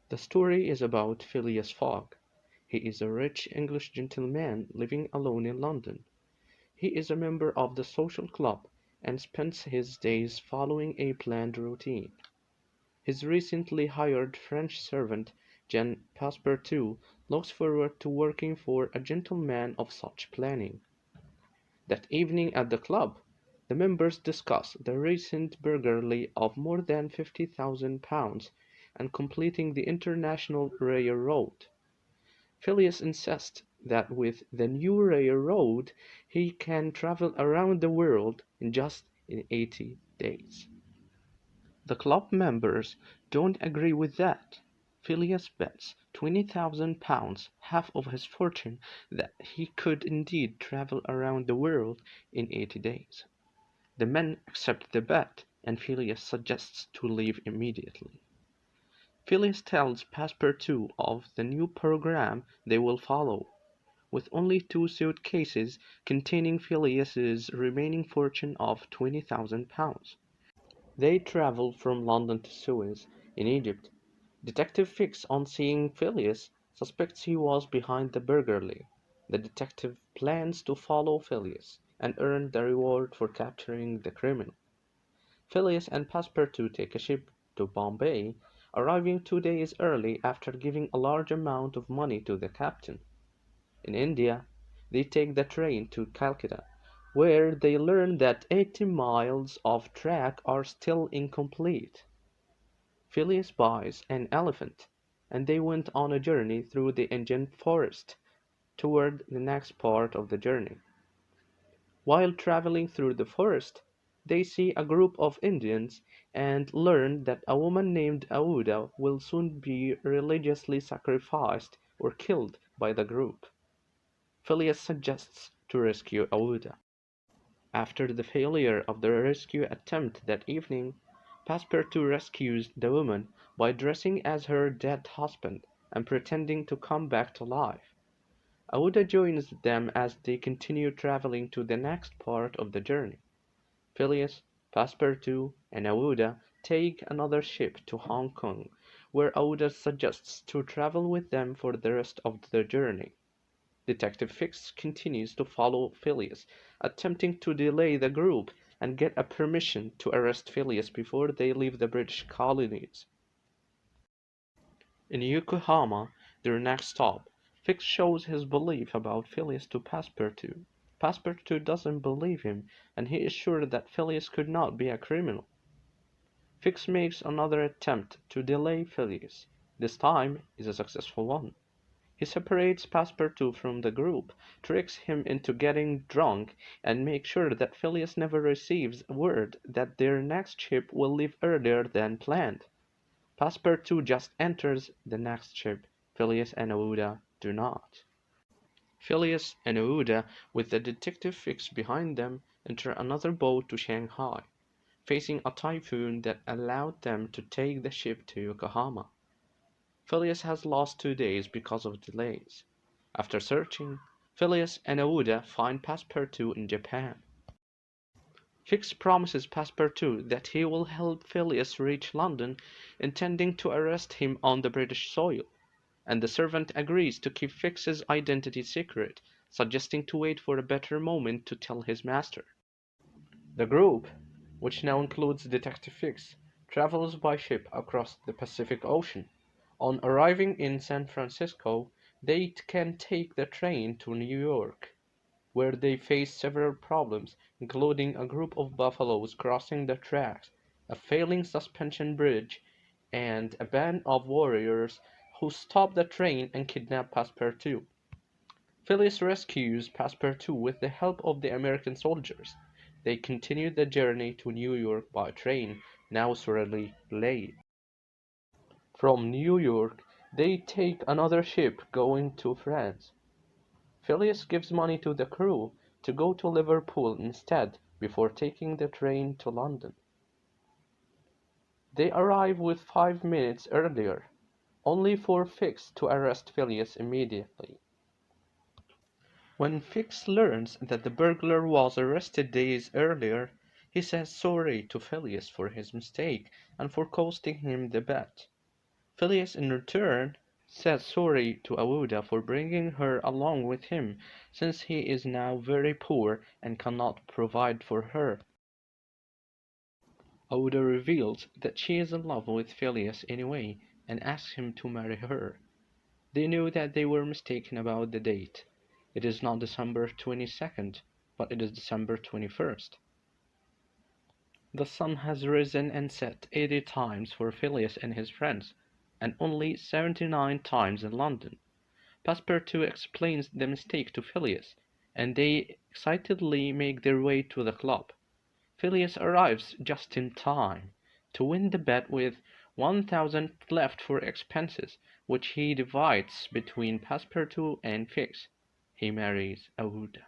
The story is about Phileas Fogg. He is a rich English gentleman living alone in London. He is a member of the social club and spends his days following a planned routine. His recently hired French servant, Jean Passepartout, looks forward to working for a gentleman of such planning. That evening at the club, the members discuss the recent burglary of more than £50,000 and completing the International Railroad. Phileas insists that with the new railroad he can travel around the world in 80 days. The club members don't agree with that. Phileas bets £20,000, half of his fortune, that he could indeed travel around the world in 80 days. The men accept the bet, and Phileas suggests to leave immediately. Phileas tells Passepartout of the new program they will follow, with only two suitcases containing Phileas's remaining fortune of £20,000. They travel from London to Suez, in Egypt. Detective Fix, on seeing Phileas, suspects he was behind the burglary. The detective plans to follow Phileas and earn the reward for capturing the criminal. Phileas and Passepartout take a ship to Bombay, arriving 2 days early after giving a large amount of money to the captain. In India, they take the train to Calcutta, where they learn that 80 miles of track are still incomplete. Phileas buys an elephant, and they went on a journey through the Indian forest toward the next part of the journey. While traveling through the forest, they see a group of Indians and learn that a woman named Aouda will soon be religiously sacrificed or killed by the group. Phileas suggests to rescue Aouda. After the failure of the rescue attempt that evening, Passepartout rescues the woman by dressing as her dead husband and pretending to come back to life. Aouda joins them as they continue traveling to the next part of the journey. Phileas, Passepartout, and Aouda take another ship to Hong Kong, where Aouda suggests to travel with them for the rest of the journey. Detective Fix continues to follow Phileas, attempting to delay the group and get a permission to arrest Phileas before they leave the British colonies. In Yokohama, their next stop, Fix shows his belief about Phileas to Passepartout. Passepartout doesn't believe him, and he is sure that Phileas could not be a criminal. Fix makes another attempt to delay Phileas. This time is a successful one. He separates Passepartout from the group, tricks him into getting drunk, and makes sure that Phileas never receives word that their next ship will leave earlier than planned. Passepartout just enters the next ship. Phileas and Aouda do not. Phileas and Aouda, with the detective Fix behind them, enter another boat to Shanghai, facing a typhoon that allowed them to take the ship to Yokohama. Phileas has lost 2 days because of delays. After searching, Phileas and Aouda find Passepartout in Japan. Fix promises Passepartout that he will help Phileas reach London, intending to arrest him on the British soil, and the servant agrees to keep Fix's identity secret, suggesting to wait for a better moment to tell his master. The group, which now includes Detective Fix, travels by ship across the Pacific Ocean. On arriving in San Francisco, they can take the train to New York, where they face several problems, including a group of buffaloes crossing the tracks, a failing suspension bridge, and a band of warriors who stop the train and kidnap Passepartout. Phileas rescues Passepartout with the help of the American soldiers. They continue the journey to New York by train, now sorely delayed. From New York, they take another ship going to France. Phileas gives money to the crew to go to Liverpool instead before taking the train to London. They arrive with 5 minutes earlier, only for Fix to arrest Phileas immediately. When Fix learns that the burglar was arrested days earlier, he says sorry to Phileas for his mistake and for costing him the bet. Phileas in return says sorry to Aouda for bringing her along with him, since he is now very poor and cannot provide for her. Aouda reveals that she is in love with Phileas anyway, and asks him to marry her. They know that they were mistaken about the date. It is not December 22nd, but it is December 21st. The sun has risen and set 80 times for Phileas and his friends, and only 79 times in London. Passepartout explains the mistake to Phileas, and they excitedly make their way to the club. Phileas arrives just in time to win the bet with 1,000 left for expenses, which he divides between Passepartout and Fix. He marries Aouda.